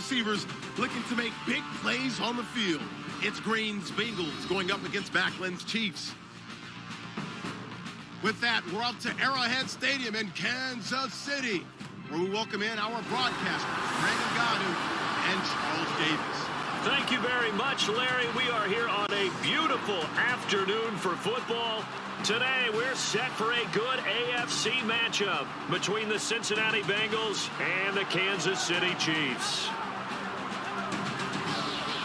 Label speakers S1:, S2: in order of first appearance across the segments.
S1: receivers looking to make big plays on the field. It's Green's Bengals going up against Backland's Chiefs. With that, we're up to Arrowhead Stadium in Kansas City, where we welcome in our broadcasters, Brandon Gadu and Charles Davis.
S2: Thank you very much, Larry. We are here on a beautiful afternoon for football. Today, we're set for a good AFC matchup between the Cincinnati Bengals and the Kansas City Chiefs.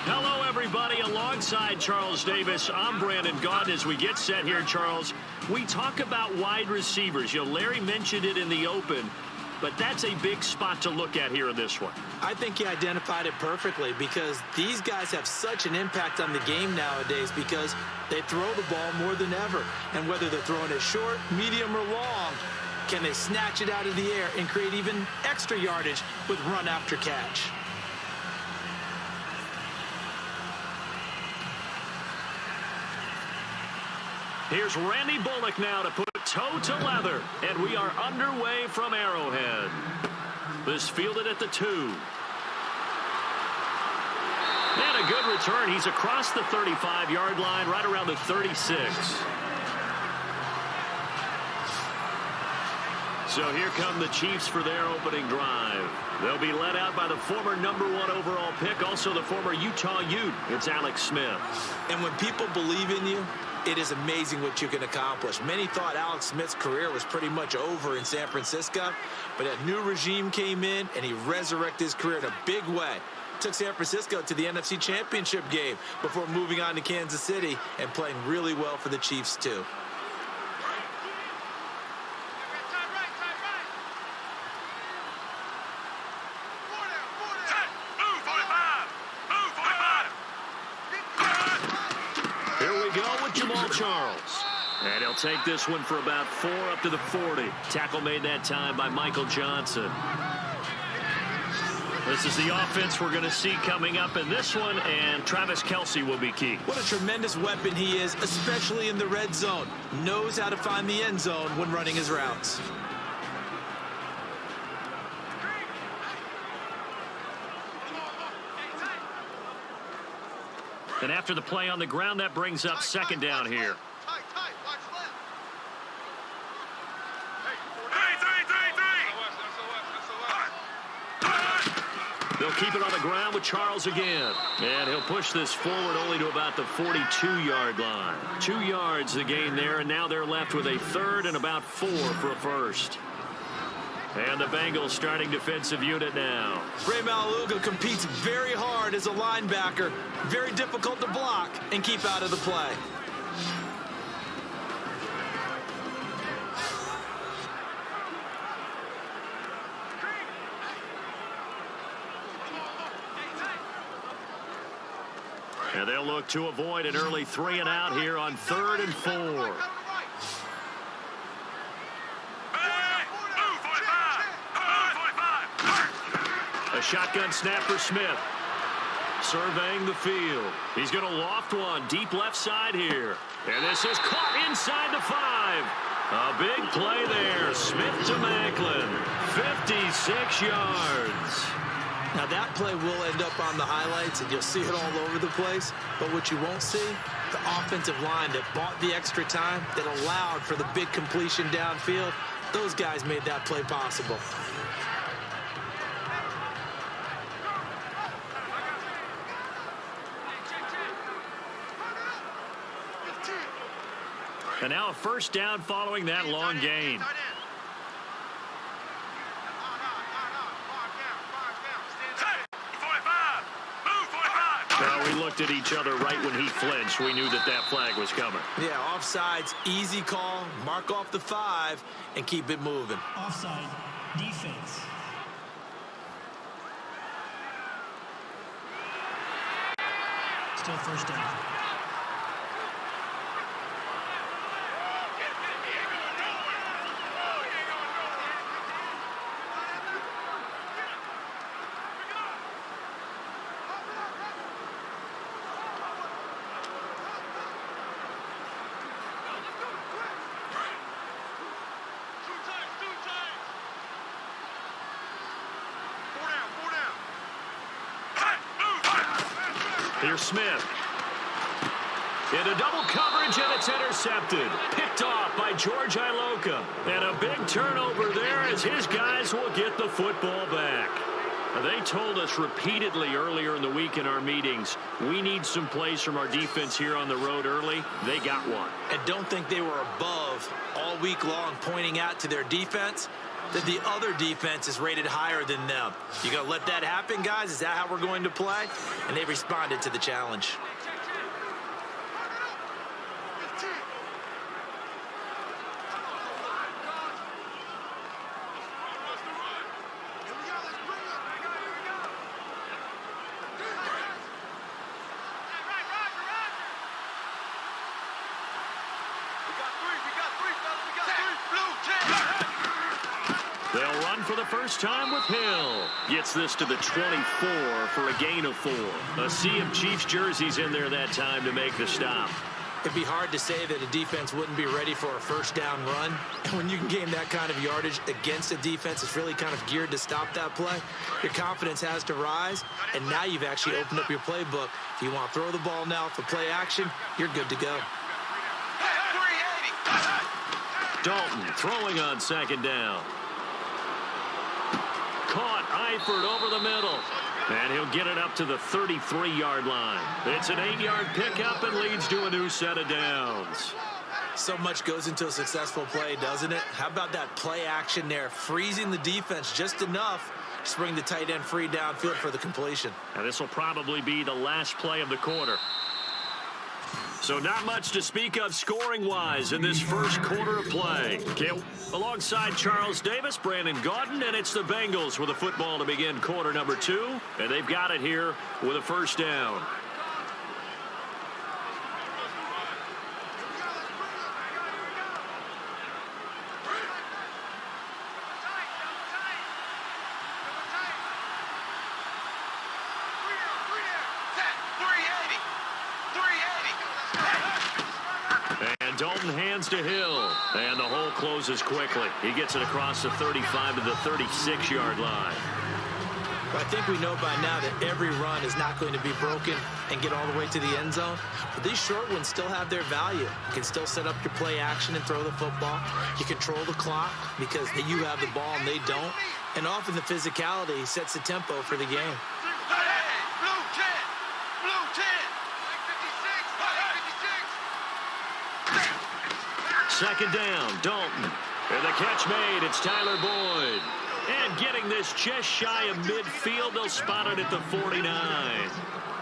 S2: Hello, everybody. Alongside Charles Davis, I'm Brandon Gaudin. As we get set here, Charles, we talk about wide receivers. You know, Larry mentioned it in the open, but that's a big spot to look at here in this one.
S3: I think he identified it perfectly because these guys have such an impact on the game nowadays because they throw the ball more than ever. And whether they're throwing it short, medium, or long, can they snatch it out of the air and create even extra yardage with run after catch?
S2: Here's Randy Bullock now to put toe to leather, and we are underway from Arrowhead. This fielded at the 2. And a good return. He's across the 35-yard line, right around the 36. So here come the Chiefs for their opening drive. They'll be led out by the former #1 overall pick, also the former Utah Ute. It's Alex Smith.
S3: And when people believe in you, it is amazing what you can accomplish. Many thought Alex Smith's career was pretty much over in San Francisco, but a new regime came in, and he resurrected his career in a big way. Took San Francisco to the NFC Championship game before moving on to Kansas City and playing really well for the Chiefs, too.
S2: Charles. And he'll take this one for about 4 up to the 40. Tackle made that time by Michael Johnson. This is the offense we're going to see coming up in this one, and Travis Kelce will be key.
S3: What a tremendous weapon he is, especially in the red zone. Knows how to find the end zone when running his routes.
S2: And after the play on the ground, that brings up second down here. They'll keep it on the ground with Charles again. And he'll push this forward only to about the 42-yard line. 2 yards the gain there, and now they're left with a third and about 4 for a first. And the Bengals starting defensive unit now.
S3: Ray Malaluga competes very hard as a linebacker. Very difficult to block and keep out of the play.
S2: And they'll look to avoid an early 3 and out here on 3rd and 4. A shotgun snap for Smith. Surveying the field. He's going to loft one deep left side here. And this is caught inside the 5. A big play there. Smith to Macklin. 56 yards.
S3: Now that play will end up on the highlights, and you'll see it all over the place. But what you won't see, the offensive line that bought the extra time, that allowed for the big completion downfield, those guys made that play possible.
S2: And now a first down following that long gain. Well, we looked at each other right when he flinched. We knew that that flag was coming.
S3: Yeah, offsides, easy call. Mark off the 5 and keep it moving.
S4: Offside, defense. Still first down.
S2: Here's Smith. Into double coverage, and it's intercepted. Picked off by George Iloka. And a big turnover there as his guys will get the football back. They told us repeatedly earlier in the week in our meetings, we need some plays from our defense here on the road early. They got one.
S3: And don't think they were above all week long pointing out to their defense that the other defense is rated higher than them. You going to let that happen, guys? Is that how we're going to play? And they responded to the challenge.
S2: They'll run for the first time with Hill. Gets this to the 24 for a gain of 4. A sea of Chiefs jerseys in there that time to make the stop.
S3: It'd be hard to say that a defense wouldn't be ready for a first down run. And when you can gain that kind of yardage against a defense that's really kind of geared to stop that play, your confidence has to rise. And now you've actually opened up your playbook. If you want to throw the ball now for play action, you're good to go.
S2: Dalton throwing on second down. Caught Eifert over the middle. And he'll get it up to the 33-yard line. It's an 8-yard pickup and leads to a new set of downs.
S3: So much goes into a successful play, doesn't it? How about that play action there, freezing the defense just enough to bring the tight end free downfield for the completion.
S2: And this will probably be the last play of the quarter. So not much to speak of scoring-wise in this first quarter of play. Alongside Charles Davis, Brandon Gaudin, and it's the Bengals with a football to begin quarter number 2. And they've got it here with a first down. Dalton hands to Hill, and the hole closes quickly. He gets it across the 35 to the 36-yard line.
S3: I think we know by now that every run is not going to be broken and get all the way to the end zone. But these short ones still have their value. You can still set up your play action and throw the football. You control the clock because you have the ball and they don't. And often the physicality sets the tempo for the game.
S2: Second down, Dalton. And the catch made, it's Tyler Boyd. And getting this just shy of midfield, they'll spot it at the 49.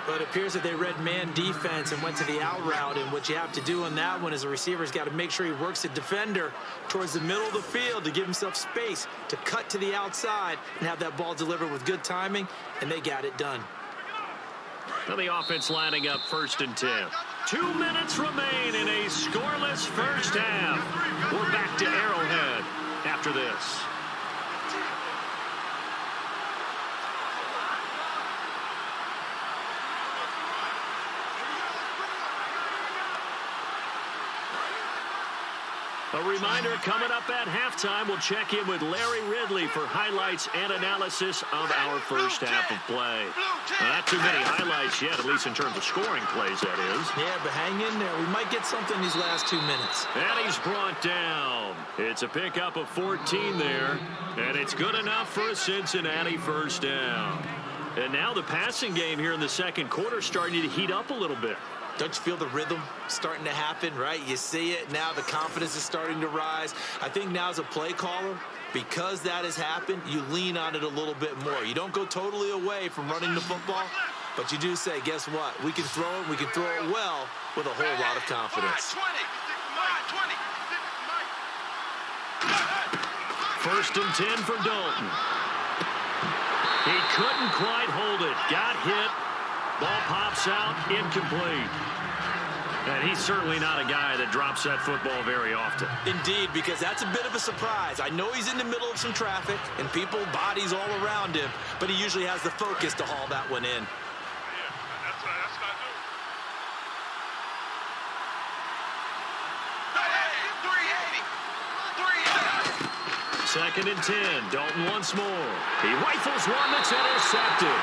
S3: But it appears that they read man defense and went to the out route. And what you have to do on that one is the receiver's got to make sure he works the defender towards the middle of the field to give himself space to cut to the outside and have that ball delivered with good timing. And they got it done.
S2: Now the offense lining up 1st and 10. 2 minutes remain in a scoreless first half. We're back to Arrowhead after this. A reminder, coming up at halftime, we'll check in with Larry Ridley for highlights and analysis of our first half of play. Not too many highlights yet, at least in terms of scoring plays, that is.
S3: Yeah, but hang in there. We might get something these last 2 minutes.
S2: And he's brought down. It's a pickup of 14 there, and it's good enough for a Cincinnati first down. And now the passing game here in the second quarter starting to heat up a little bit.
S3: Don't you feel the rhythm starting to happen, right? You see it now. The confidence is starting to rise. I think now as a play caller, because that has happened, you lean on it a little bit more. You don't go totally away from running the football, but you do say, guess what? We can throw it. We can throw it well with a whole lot of confidence.
S2: 1st and 10 for Dalton. He couldn't quite hold it. Got hit. Ball pops out, incomplete. And he's certainly not a guy that drops that football very often.
S3: Indeed, because that's a bit of a surprise. I know he's in the middle of some traffic and people, bodies all around him, but he usually has the focus to haul that one in.
S2: Second and 10, Dalton once more. He rifles one that's intercepted.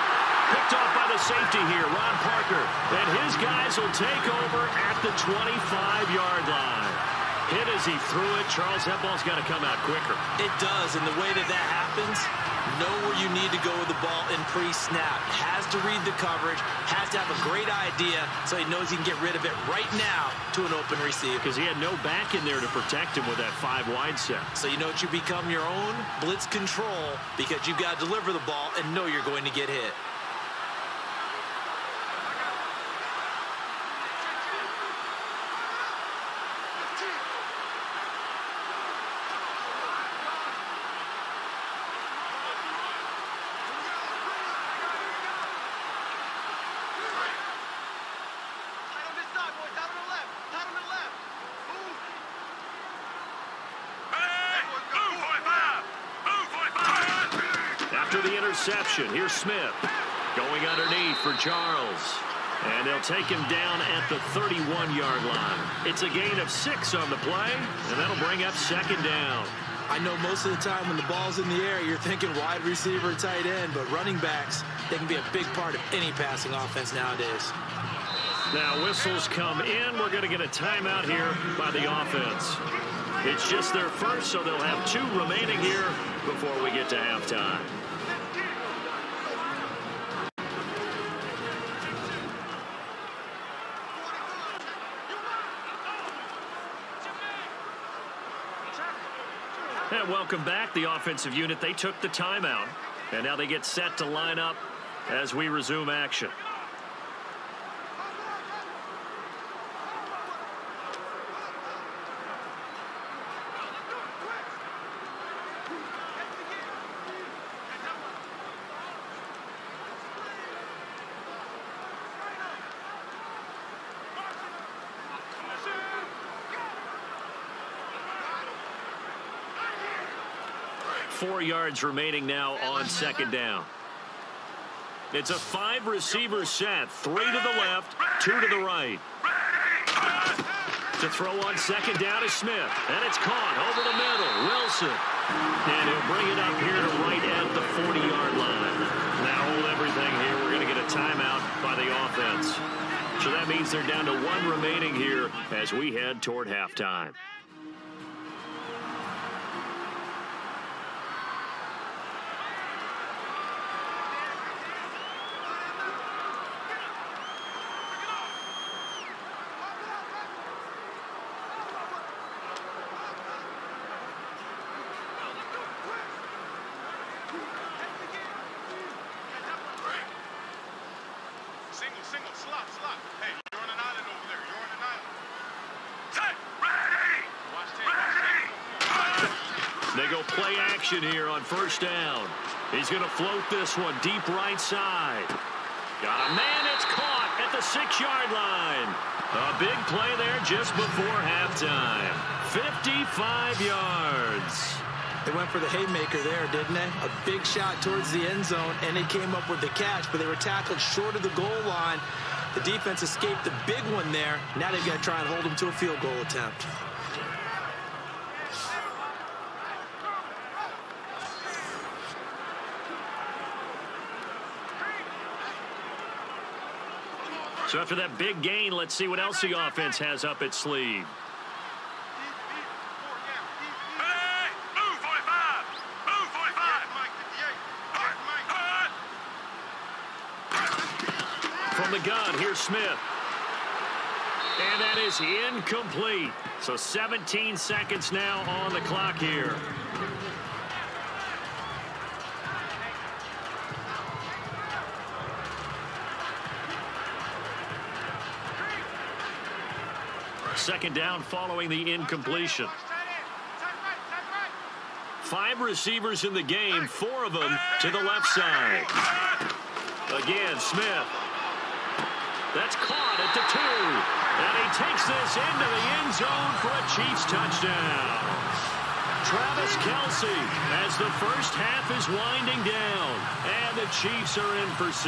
S2: Picked off by the safety here, Ron Parker. And his guys will take over at the 25-yard line. Hit as he threw it. Charles, that ball's got to come out quicker.
S3: It does, and the way that happens, know where you need to go with the ball in pre-snap. Has to read the coverage, has to have a great idea so he knows he can get rid of it right now to an open receiver.
S2: Because he had no back in there to protect him with that 5-wide set.
S3: So you know what, you become your own blitz control because you've got to deliver the ball and know you're going to get hit.
S2: After the interception, here's Smith going underneath for Charles. And they'll take him down at the 31-yard line. It's a gain of 6 on the play, and that'll bring up second down.
S3: I know most of the time when the ball's in the air, you're thinking wide receiver, tight end, but running backs, they can be a big part of any passing offense nowadays.
S2: Now whistles come in. We're going to get a timeout here by the offense. It's just their first, so they'll have 2 remaining here before we get to halftime. And welcome back. The offensive unit, they took the timeout. And now they get set to line up as we resume action. Four yards remaining now on second down. It's a 5-receiver set. 3 to the left, 2 to the right. To throw on second down is Smith. And it's caught over the middle. Wilson. And he'll bring it up here to right at the 40-yard line. Now hold everything here. We're going to get a timeout by the offense. So that means they're down to 1 remaining here as we head toward halftime.
S1: Single, slot. Hey, you're on an island over there. You're on an island. Set, ready!
S2: They go play action here on first down. He's going to float this one deep right side. Got a man, it's caught at the 6-yard line. A big play there just before halftime. 55 yards.
S3: They went for the haymaker there, didn't they? A big shot towards the end zone, and they came up with the catch, but they were tackled short of the goal line. The defense escaped the big one there. Now they've got to try and hold them to a field goal attempt.
S2: So after that big gain, let's see what else the offense has up its sleeve. From the gun, here's Smith. And that is incomplete. So 17 seconds now on the clock here. Second down following the incompletion. 5 receivers in the game, 4 of them to the left side. Again, Smith. That's caught at the 2. And he takes this into the end zone for a Chiefs touchdown. Travis Kelce as the first half is winding down. And the Chiefs are in for 6.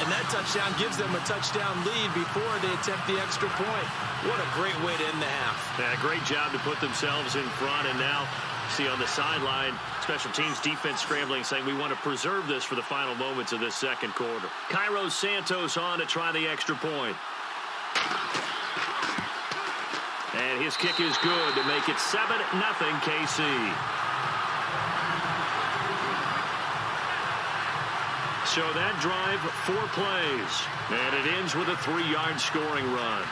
S3: And that touchdown gives them a touchdown lead before they attempt the extra point. What a great way to end the half.
S2: Yeah, great job to put themselves in front, and now See on the sideline, special teams defense scrambling, saying we want to preserve this for the final moments of this second quarter. Cairo Santos on to try the extra point. And his kick is good to make it 7-0 KC. So that drive, 4 plays. And it ends with a 3-yard scoring run.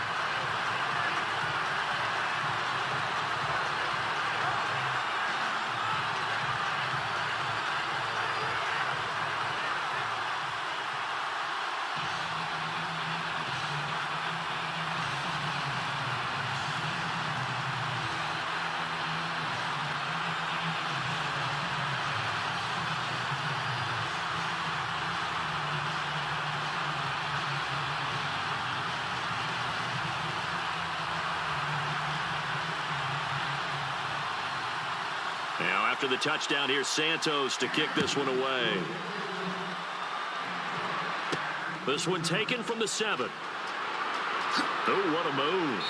S2: Now after the touchdown, here's Santos to kick this one away. This one taken from the 7. Oh, what a move.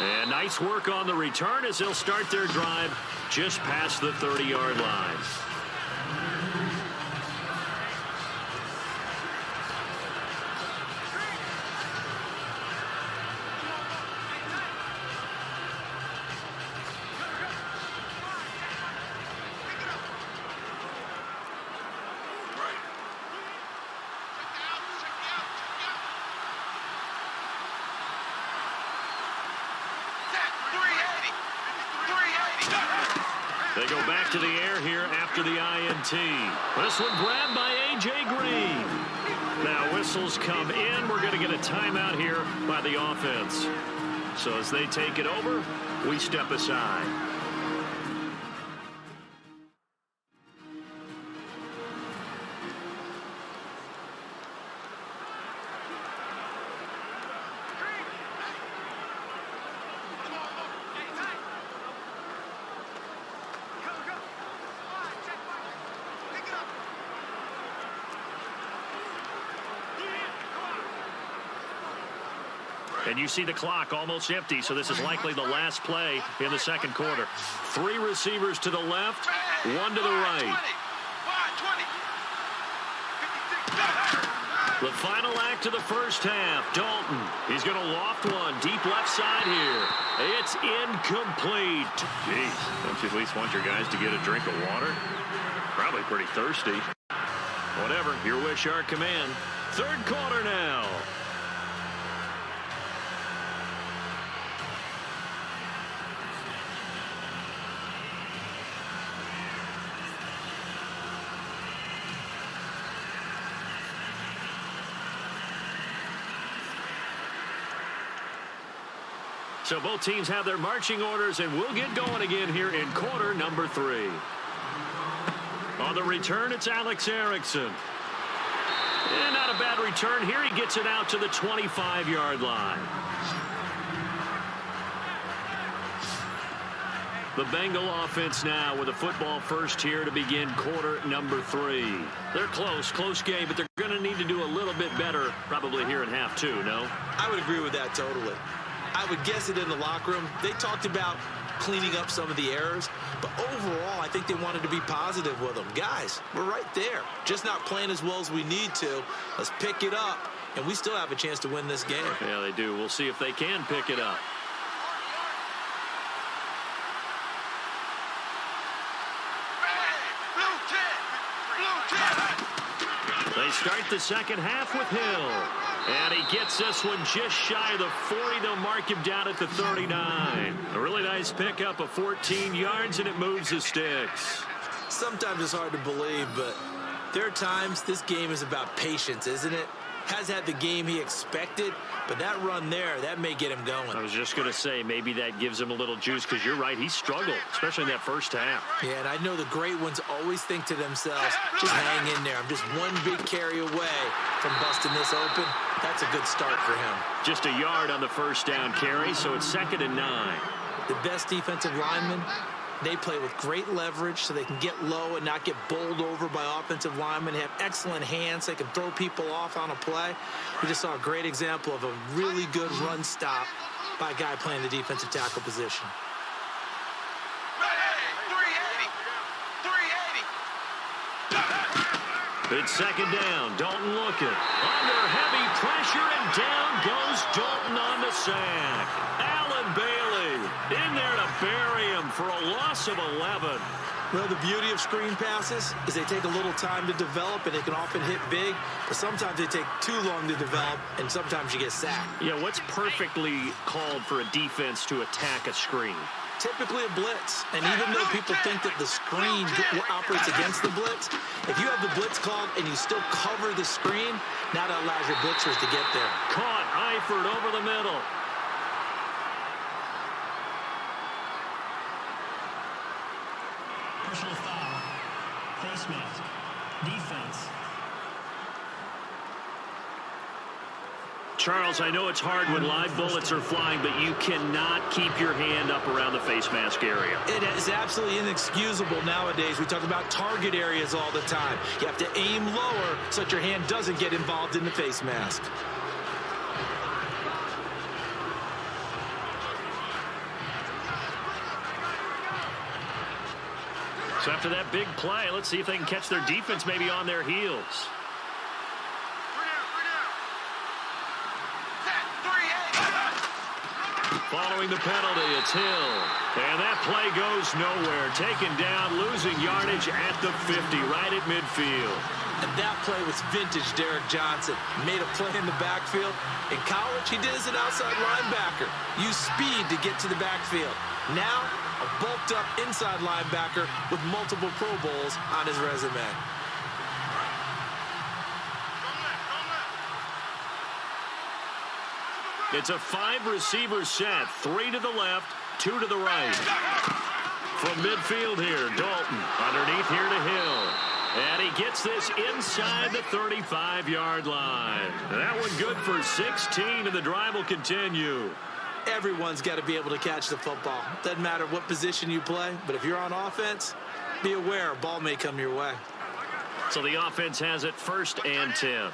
S2: And nice work on the return as they'll start their drive just past the 30-yard line. They go back to the air here after the INT. This one grabbed by A.J. Green. Now whistles come in. We're going to get a timeout here by the offense. So as they take it over, we step aside. And you see the clock almost empty, so this is likely the last play in the second quarter. 3 receivers to the left, 1 to the right. The final act of the first half. Dalton, he's going to loft one deep left side here. It's incomplete.
S5: Jeez, don't you at least want your guys to get a drink of water? Probably pretty thirsty.
S2: Whatever, your wish, our command. Third quarter now. So both teams have their marching orders, and we'll get going again here in quarter number 3. On the return, it's Alex Erickson. And not a bad return here. He gets it out to the 25-yard line. The Bengal offense now with a football first here to begin quarter number 3. They're close game, but they're going to need to do a little bit better probably here in half 2, no?
S3: I would agree with that totally. I would guess it in the locker room. They talked about cleaning up some of the errors, but overall, I think they wanted to be positive with them. Guys, we're right there. Just not playing as well as we need to. Let's pick it up, and we still have a chance to win this game.
S2: Yeah, they do. We'll see if they can pick it up. They start the second half with Hill. And he gets this one just shy of the 40. They'll mark him down at the 39. A really nice pickup of 14 yards, and it moves the sticks.
S3: Sometimes it's hard to believe, but there are times this game is about patience, isn't it? Has had the game he expected, but that run there, that may get him going.
S2: I was just going to say, maybe that gives him a little juice, because you're right, he struggled, especially in that first half.
S3: Yeah, and I know the great ones always think to themselves, just hang in there. I'm just one big carry away from busting this open. That's a good start for him.
S2: Just a yard on the first down carry, so it's 2nd and 9.
S3: The best defensive linemen, they play with great leverage so they can get low and not get bowled over by offensive linemen. They have excellent hands. They can throw people off on a play. We just saw a great example of a really good run stop by a guy playing the defensive tackle position.
S2: It's second down. Dalton looking. Under heavy pressure, and down goes Dalton on the sack. Allen Bailey in there to bury him for a loss of 11.
S3: Well, the beauty of screen passes is they take a little time to develop, and they can often hit big, but sometimes they take too long to develop, and sometimes you get sacked.
S2: Yeah, what's perfectly called for a defense to attack a screen?
S3: Typically a blitz, and even though people think that the screen operates against the blitz, if you have the blitz called and you still cover the screen, now that allows your blitzers to get there.
S2: Caught Eifert over the middle.
S4: Personal foul. Face mask. Defense.
S2: Charles, I know it's hard when live bullets are flying, but you cannot keep your hand up around the face mask area.
S3: It is absolutely inexcusable nowadays. We talk about target areas all the time. You have to aim lower so that your hand doesn't get involved in the face mask.
S2: So after that big play, let's see if they can catch their defense maybe on their heels. Following the penalty, it's Hill. And that play goes nowhere. Taken down, losing yardage at the 50, right at midfield.
S3: And that play was vintage Derek Johnson. Made a play in the backfield. In college, he did as an outside linebacker. Used speed to get to the backfield. Now, a bulked-up inside linebacker with multiple Pro Bowls on his resume.
S2: It's a 5-receiver set. 3 to the left, 2 to the right. From midfield here, Dalton. Underneath here to Hill. And he gets this inside the 35-yard line. That one good for 16, and the drive will continue.
S3: Everyone's got to be able to catch the football. Doesn't matter what position you play, but if you're on offense, be aware a ball may come your way.
S2: So the offense has it 1st and 10.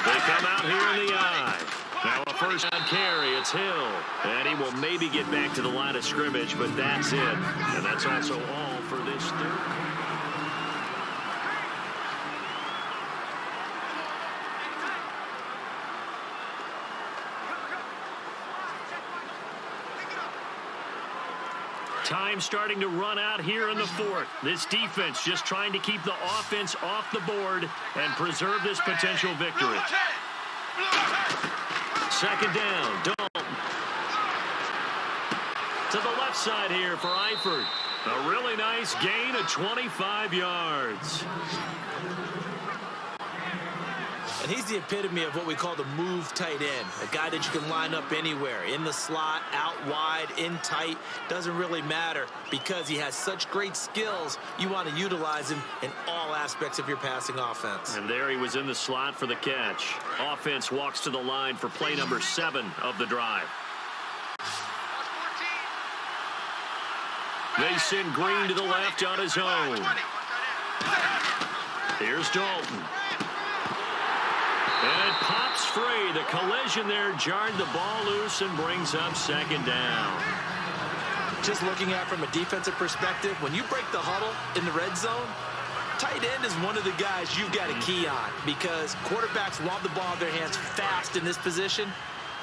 S2: They come out here in the eye. Now a first down carry. It's Hill. And he will maybe get back to the line of scrimmage, but that's it. And that's also all for this third. Time starting to run out here in the 4th. This defense just trying to keep the offense off the board and preserve this potential victory. Second down, Dalton. To the left side here for Eifert. A really nice gain of 25 yards.
S3: And he's the epitome of what we call the move tight end. A guy that you can line up anywhere. In the slot, out wide, in tight. Doesn't really matter because he has such great skills. You want to utilize him in all aspects of your passing offense.
S2: And there he was in the slot for the catch. Offense walks to the line for play number 7 of the drive. They send Green to the left on his own. Here's Dalton. And it pops free. The collision there jarred the ball loose and brings up second down.
S3: Just looking at it from a defensive perspective, when you break the huddle in the red zone, tight end is one of the guys you've got to key on because quarterbacks want the ball in their hands fast in this position,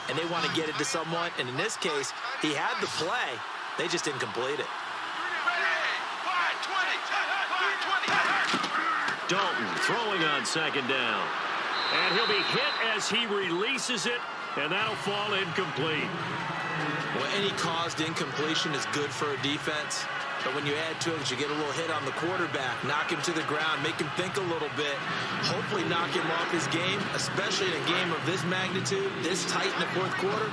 S3: and they want to get it to someone. And in this case, he had the play. They just didn't complete it.
S2: Dalton throwing on second down. And he'll be hit as he releases it, and that'll fall incomplete.
S3: Well, any caused incompletion is good for a defense. But when you add to it, you get a little hit on the quarterback, knock him to the ground, make him think a little bit, hopefully knock him off his game, especially in a game of this magnitude, this tight in the 4th quarter.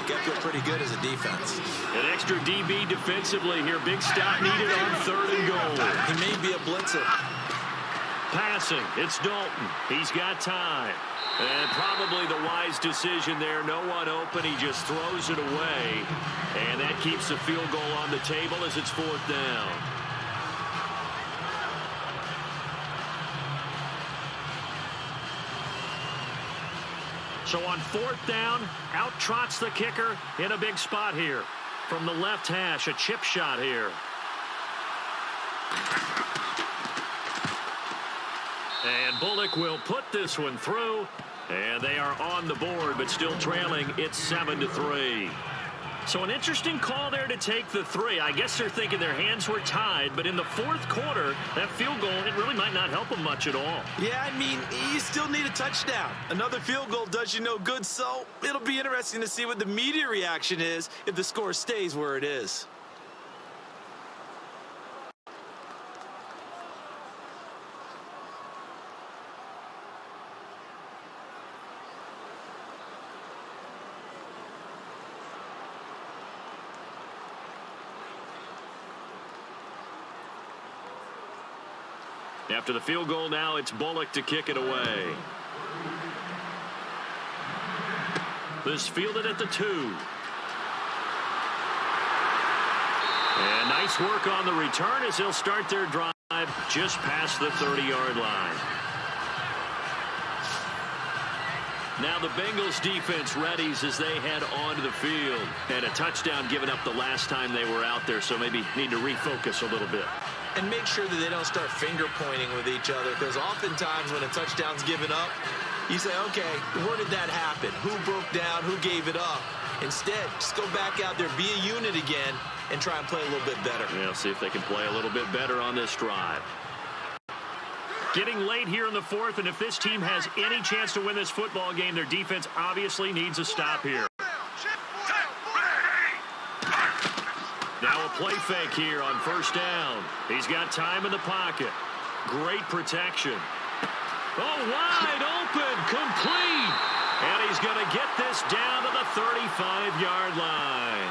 S3: Got to feel pretty good as a defense.
S2: An extra DB defensively here. Big stop needed on 3rd and goal.
S3: He may be a blitzer.
S2: Passing, it's Dalton. He's got time. And probably the wise decision there. No one open. He just throws it away. And that keeps the field goal on the table as it's 4th down. So on 4th down, out trots the kicker in a big spot here. From the left hash, a chip shot here. Bullock will put this one through, and they are on the board, but still trailing. It's 7-3. So an interesting call there to take the 3. I guess they're thinking their hands were tied, but in the fourth quarter, that field goal, it really might not help them much at all.
S3: Yeah, I mean, you still need a touchdown. Another field goal does you no good, so it'll be interesting to see what the media reaction is if the score stays where it is.
S2: After the field goal now, it's Bullock to kick it away. This fielded at the 2. And nice work on the return as they'll start their drive just past the 30-yard line. Now the Bengals defense readies as they head onto the field. And a touchdown given up the last time they were out there, so maybe need to refocus a little bit.
S3: And make sure that they don't start finger-pointing with each other, because oftentimes when a touchdown's given up, you say, okay, where did that happen? Who broke down? Who gave it up? Instead, just go back out there, be a unit again, and try and play a little bit better.
S2: Yeah, see if they can play a little bit better on this drive. Getting late here in the fourth, and if this team has any chance to win this football game, their defense obviously needs a stop here. Now a play fake here on first down. He's got time in the pocket. Great protection. Oh, wide open, complete. And he's going to get this down to the 35-yard line.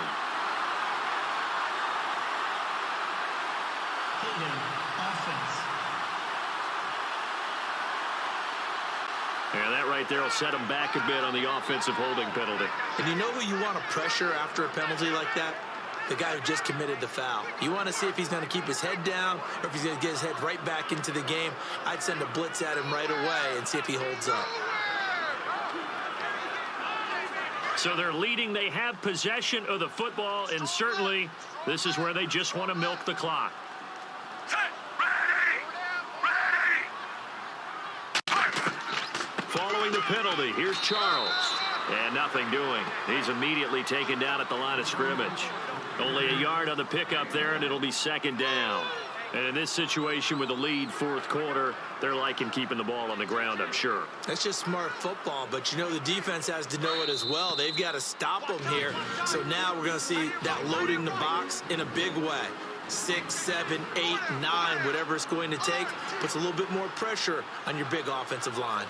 S4: Holding offense.
S2: Yeah, that right there will set him back a bit on the offensive holding penalty.
S3: And you know who you want to pressure after a penalty like that? The guy who just committed the foul. You want to see if he's going to keep his head down or if he's going to get his head right back into the game. I'd send a blitz at him right away and see if he holds up.
S2: So they're leading. They have possession of the football, and certainly this is where they just want to milk the clock. Following the penalty, here's Charles. And nothing doing. He's immediately taken down at the line of scrimmage. Only a yard on the pickup there, and it'll be second down. And in this situation with the lead fourth quarter, they're liking keeping the ball on the ground, I'm sure.
S3: That's just smart football, but you know the defense has to know it as well. They've got to stop them here. So now we're going to see that loading the box in a big way. 6, 7, 8, 9, whatever it's going to take, puts a little bit more pressure on your big offensive line.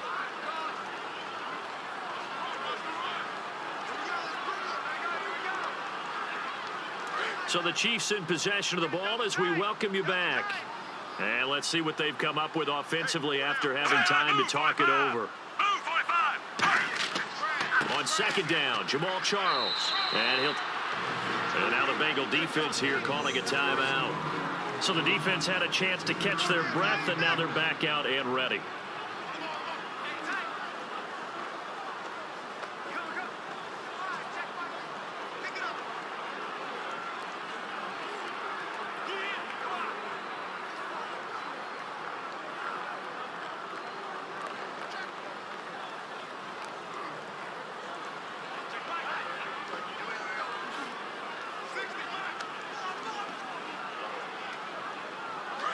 S2: So the Chiefs in possession of the ball as we welcome you back. And let's see what they've come up with offensively after having time to talk it over. On second down, Jamal Charles. And now the Bengal defense here calling a timeout. So the defense had a chance to catch their breath, and now they're back out and ready.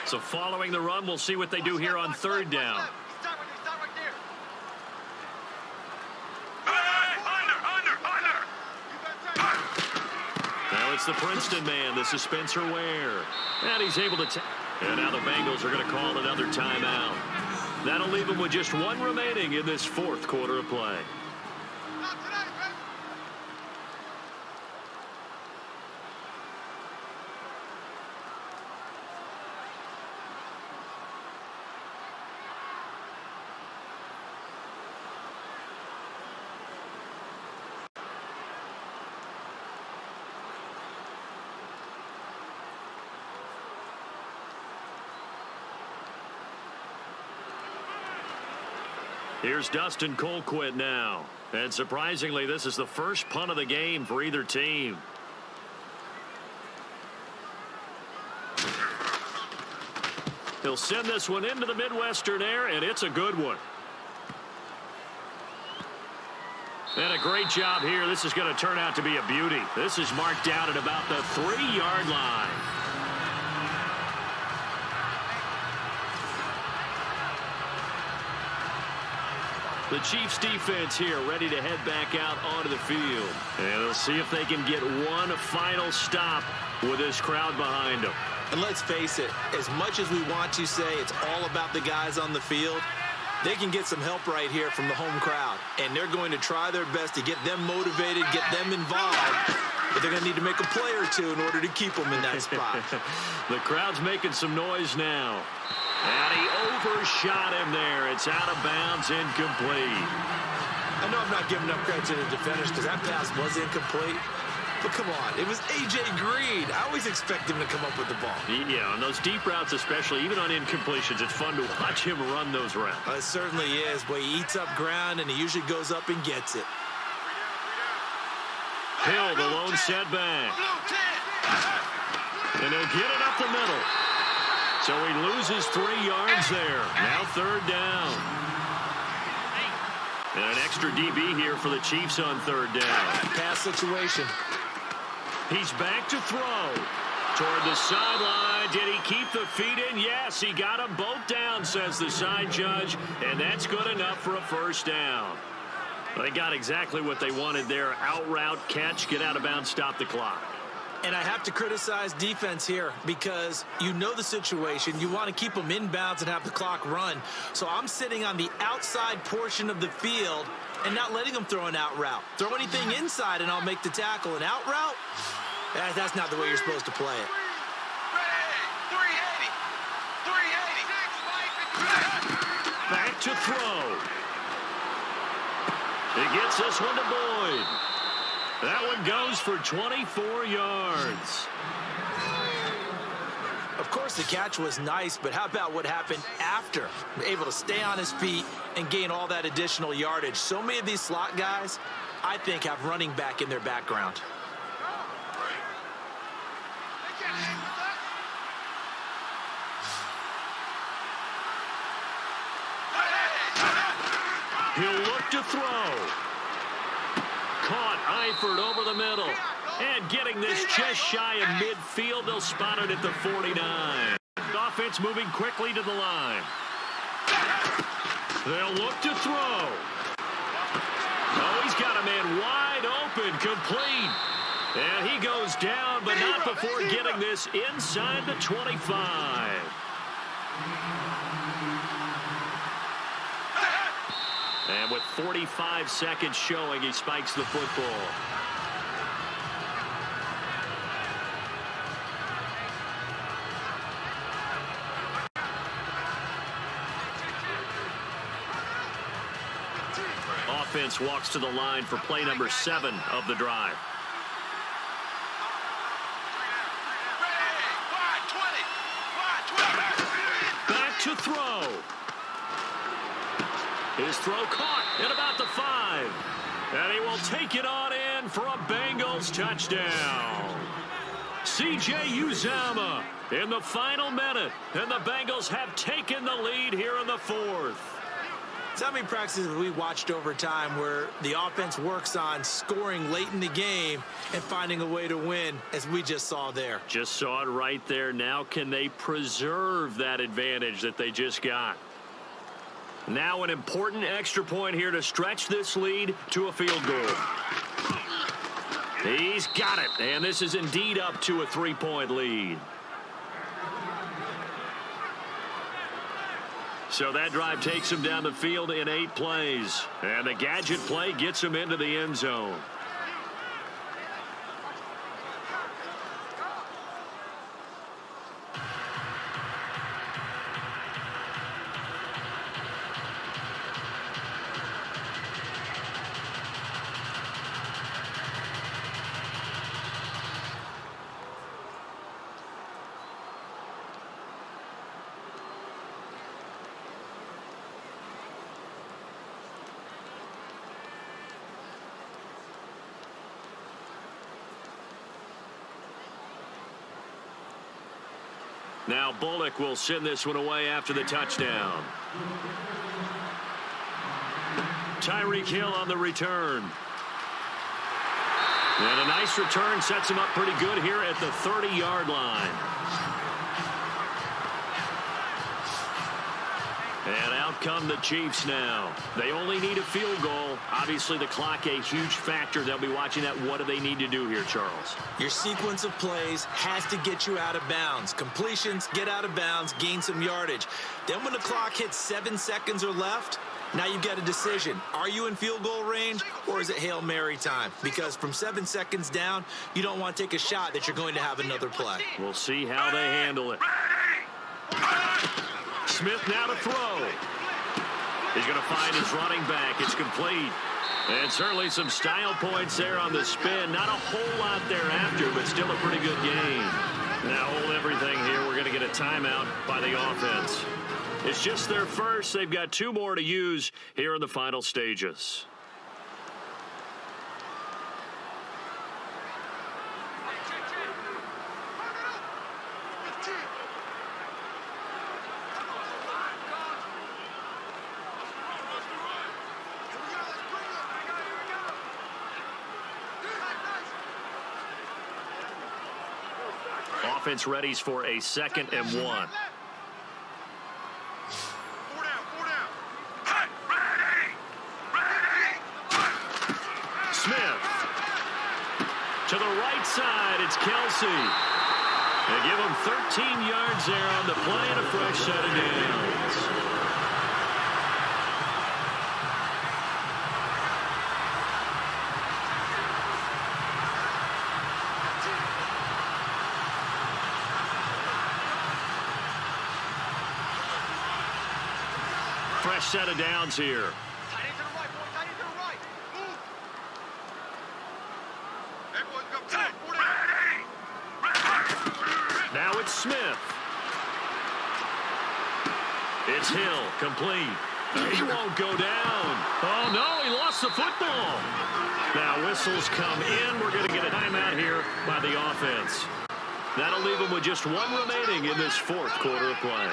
S2: So following the run, we'll see what they do here on third down. Now it's the Princeton man. This is Spencer Ware. And he's able to and now the Bengals are going to call another timeout. That'll leave them with just one remaining in this fourth quarter of play. Here's Dustin Colquitt now. And surprisingly, this is the first punt of the game for either team. He'll send this one into the Midwestern air, and it's a good one. And a great job here. This is going to turn out to be a beauty. This is marked down at about the 3-yard line. The Chiefs defense here ready to head back out onto the field. And they'll see if they can get one final stop with this crowd behind them.
S3: And let's face it, as much as we want to say it's all about the guys on the field, they can get some help right here from the home crowd. And they're going to try their best to get them motivated, get them involved. But they're going to need to make a play or two in order to keep them in that spot.
S2: The crowd's making some noise now. And he overshot him there. It's out of bounds, incomplete.
S3: I know I'm not giving up credit to the defenders because that pass was incomplete. But come on, it was A.J. Green. I always expect him to come up with the ball.
S2: Yeah, on those deep routes especially, even on incompletions, it's fun to watch him run those routes.
S3: It certainly is, but he eats up ground, and he usually goes up and gets it.
S2: Hill, the lone setback. And he'll get it up the middle. So he loses 3 yards there. Now 3rd down. And an extra DB here for the Chiefs on 3rd down.
S3: Pass situation.
S2: He's back to throw. Toward the sideline. Did he keep the feet in? Yes, he got them both down, says the side judge. And that's good enough for a 1st down. They got exactly what they wanted there. Out route, catch, get out of bounds, stop the clock.
S3: And I have to criticize defense here because you know the situation. You want to keep them in bounds and have the clock run. So I'm sitting on the outside portion of the field and not letting them throw an out route. Throw anything inside and I'll make the tackle. An out route? That's not the way you're supposed to play it.
S2: Back to throw. He gets this one to Boyd. That one goes for 24 yards.
S3: Of course, the catch was nice, but how about what happened after? Able to stay on his feet and gain all that additional yardage. So many of these slot guys, I think, have running back in their background.
S2: He'll look to throw. Caught Eifert over the middle. And getting this just shy of midfield. They'll spot it at the 49. Offense moving quickly to the line. They'll look to throw. Oh, he's got a man wide open, complete. And he goes down, but not before getting this inside the 25. And with 45 seconds showing, he spikes the football. Offense walks to the line for play number 7 of the drive. Back to throw. His throw caught at about the 5. And he will take it on in for a Bengals touchdown. C.J. Uzomah in the final minute. And the Bengals have taken the lead here in the 4th.
S3: So how many practices we watched over time where the offense works on scoring late in the game and finding a way to win, as we just saw there?
S2: Just saw it right there. Now can they preserve that advantage that they just got? Now an important extra point here to stretch this lead to a field goal. He's got it, and this is indeed up to a 3-point lead. So that drive takes him down the field in 8 plays. And the gadget play gets him into the end zone. Now Bullock will send this one away after the touchdown. Tyreek Hill on the return. And a nice return sets him up pretty good here at the 30-yard line. And out come the Chiefs now. They only need a field goal. Obviously, the clock a huge factor. They'll be watching that. What do they need to do here, Charles?
S3: Your sequence of plays has to get you out of bounds. Completions, get out of bounds, gain some yardage. Then when the clock hits 7 seconds or left, now you've got a decision. Are you in field goal range or is it Hail Mary time? Because from 7 seconds down, you don't want to take a shot that you're going to have another play.
S2: We'll see how they handle it. Smith now to throw. He's going to find his running back. It's complete. And certainly some style points there on the spin. Not a whole lot thereafter, but still a pretty good game. Now hold everything here. We're going to get a timeout by the offense. It's just their first. They've got 2 more to use here in the final stages. Offense readies for a 2nd and 1. Smith. To the right side, it's Kelsey. They give him 13 yards there on the play and a fresh set of downs. Fresh set of downs here. Now it's Smith. It's Hill, complete. He won't go down. Oh, no, he lost the football. Now whistles come in. We're going to get a timeout here by the offense. That'll leave them with just 1 remaining in this 4th quarter of play.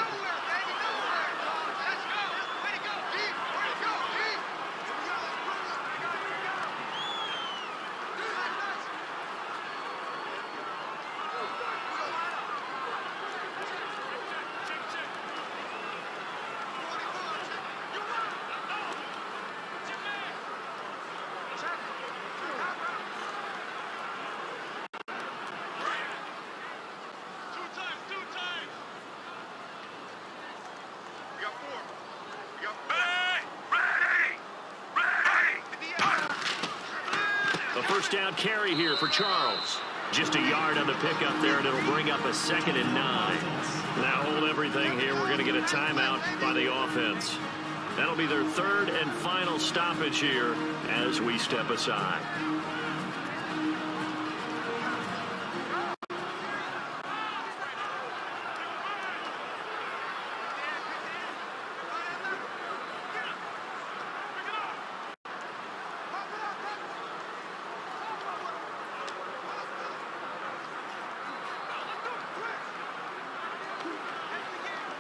S2: First down carry here for Charles. Just a yard on the pickup there, and it'll bring up a 2nd and 9. Now hold everything here. We're going to get a timeout by the offense. That'll be their 3rd and final stoppage here as we step aside.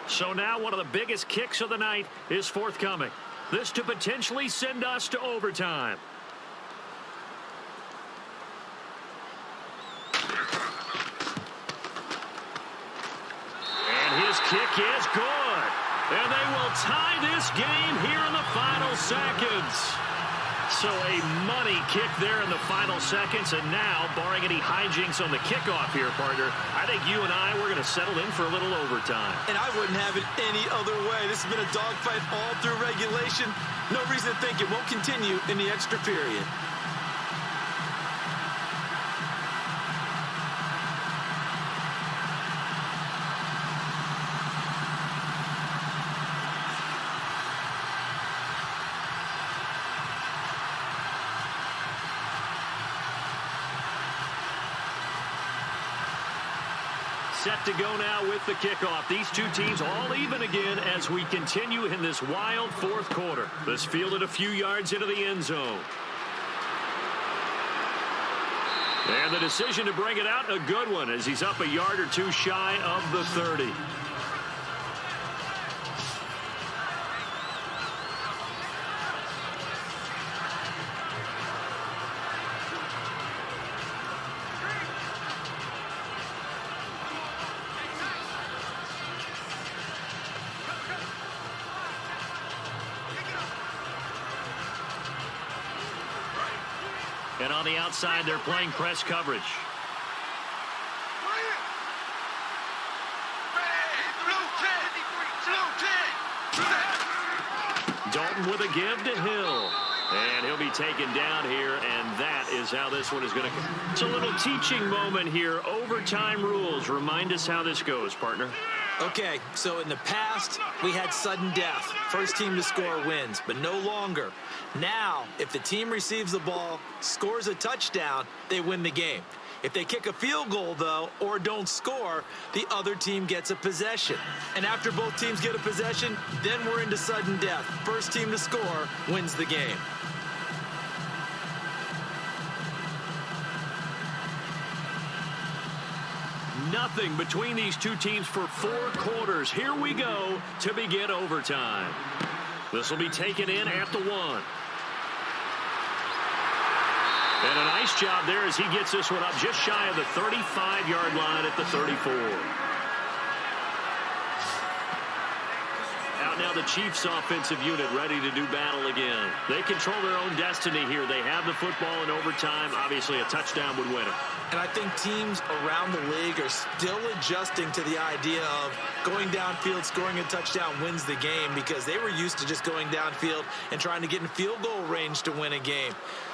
S2: So now one of the biggest kicks of the night is forthcoming. This to potentially send us to overtime. And his kick is good. And they will tie this game here in the final seconds. So a money kick there in the final seconds. And now, barring any hijinks on the kickoff here, partner, I think you and I, we're going to settle in for a little overtime.
S3: And I wouldn't have it any other way. This has been a dogfight all through regulation. No reason to think it won't continue in the extra period.
S2: Set to go now with the kickoff. These 2 teams all even again as we continue in this wild 4th quarter. This fielded a few yards into the end zone. And the decision to bring it out, a good one, as he's up a yard or two shy of the 30. And on the outside, they're playing press coverage. Dalton with a give to Hill. And he'll be taken down here, and that is how this one is going to go. It's a little teaching moment here. Overtime rules. Remind us how this goes, partner.
S3: Okay, so in the past, we had sudden death. First team to score wins, but no longer. Now, if the team receives the ball, scores a touchdown, they win the game. If they kick a field goal, though, or don't score, the other team gets a possession. And after both teams get a possession, then we're into sudden death. First team to score wins the game.
S2: Nothing between these two teams for 4 quarters. Here we go to begin overtime. This will be taken in at the 1. And a nice job there as he gets this one up just shy of the 35-yard line at the 34. Out now the Chiefs offensive unit ready to do battle again. They control their own destiny here. They have the football in overtime. Obviously, a touchdown would win it.
S3: And I think teams around the league are still adjusting to the idea of going downfield, scoring a touchdown wins the game, because they were used to just going downfield and trying to get in field goal range to win a game.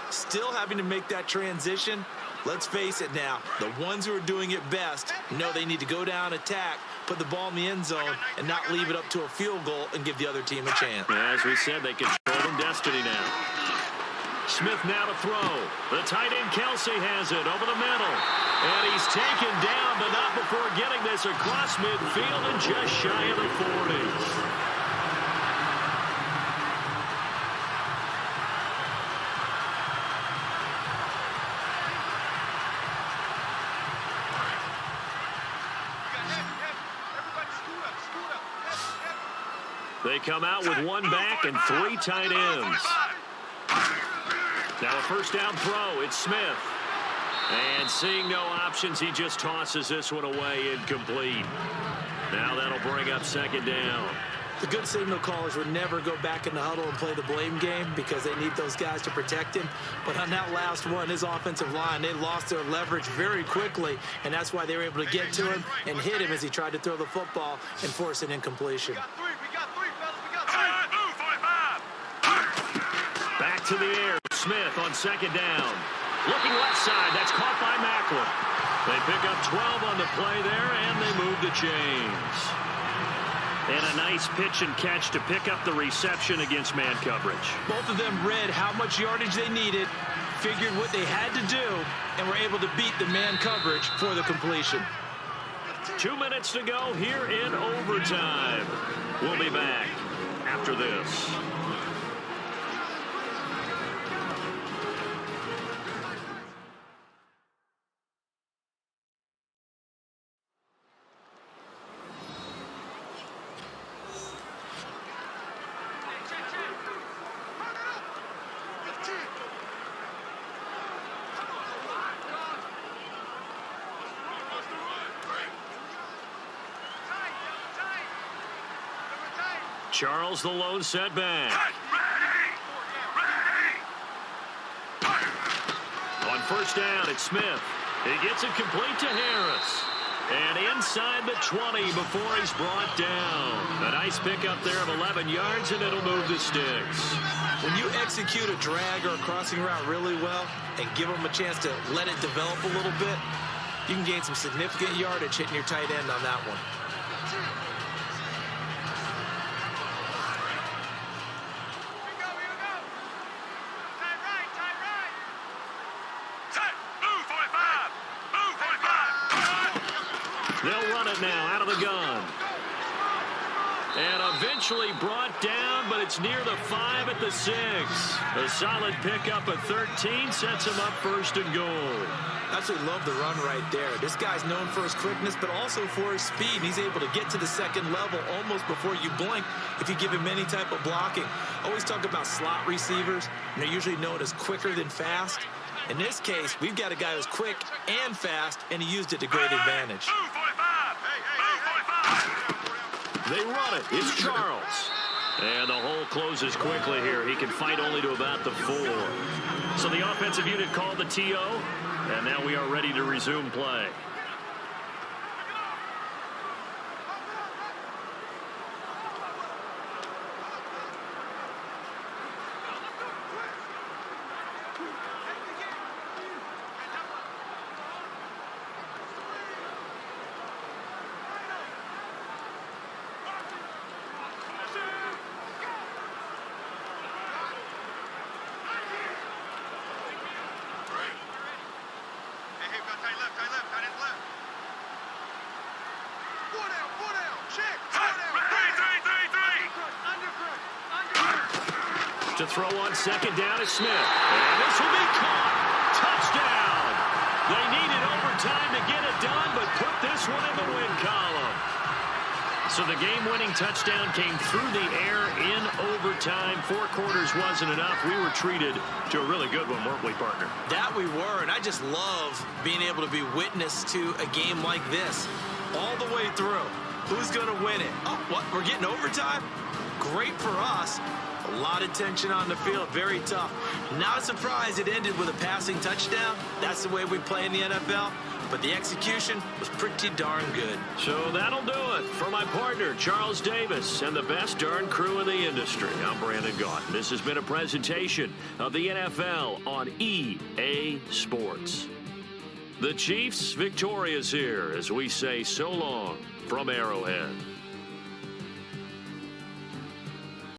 S3: Still having to make that transition. Let's face it now, the ones who are doing it best know they need to go down, attack, put the ball in the end zone, and not leave it up to a field goal and give the other team a chance.
S2: As we said, they control their destiny now. Smith now to throw. The tight end Kelsey has it over the middle. And he's taken down, but not before getting this across midfield and just shy of the 40. They come out with 1 back and 3 tight ends. Now a first down throw. It's Smith. And seeing no options, he just tosses this one away incomplete. Now that'll bring up second down.
S3: The good signal callers would never go back in the huddle and play the blame game because they need those guys to protect him. But on that last one, his offensive line, they lost their leverage very quickly, and that's why they were able to get to him and hit him as he tried to throw the football and force an incompletion.
S2: Back to the air. Smith on second down. Looking left side. That's caught by Macklin. They pick up 12 on the play there, and they move the chains. And a nice pitch and catch to pick up the reception against man coverage.
S3: Both of them read how much yardage they needed, figured what they had to do, and were able to beat the man coverage for the completion.
S2: 2 minutes to go here in overtime. We'll be back after this. Charles the lone setback. On first down, it's Smith. He gets it complete to Harris. And inside the 20 before he's brought down. A nice pickup there of 11 yards, and it'll move the sticks.
S3: When you execute a drag or a crossing route really well and give them a chance to let it develop a little bit, you can gain some significant yardage hitting your tight end on that one.
S2: They'll run it now out of the gun. And eventually brought down, but it's near the 5 at the 6. A solid pickup at 13 sets him up first and goal.
S3: Absolutely love the run right there. This guy's known for his quickness, but also for his speed. And he's able to get to the second level almost before you blink if you give him any type of blocking. I always talk about slot receivers, and they're usually known as quicker than fast. In this case, we've got a guy who's quick and fast, and he used it to great advantage.
S2: They run it. It's Charles. And the hole closes quickly here. He can fight only to about the 4. So the offensive unit called the TO, and now we are ready to resume play. To throw on second down is Smith. And this will be caught. Touchdown. They needed overtime to get it done, but put this one in the win column. So the game-winning touchdown came through the air in overtime. 4 quarters wasn't enough. We were treated to a really good one, weren't we, partner?
S3: That we were, and I just love being able to be witness to a game like this all the way through. Who's going to win it? Oh, what? We're getting overtime? Great for us. A lot of tension on the field, very tough. Not surprised it ended with a passing touchdown. That's the way we play in the NFL. But the execution was pretty darn good.
S2: So that'll do it for my partner, Charles Davis, and the best darn crew in the industry. I'm Brandon Gaunt. This has been a presentation of the NFL on EA Sports. The Chiefs victorious here as we say so long from Arrowhead.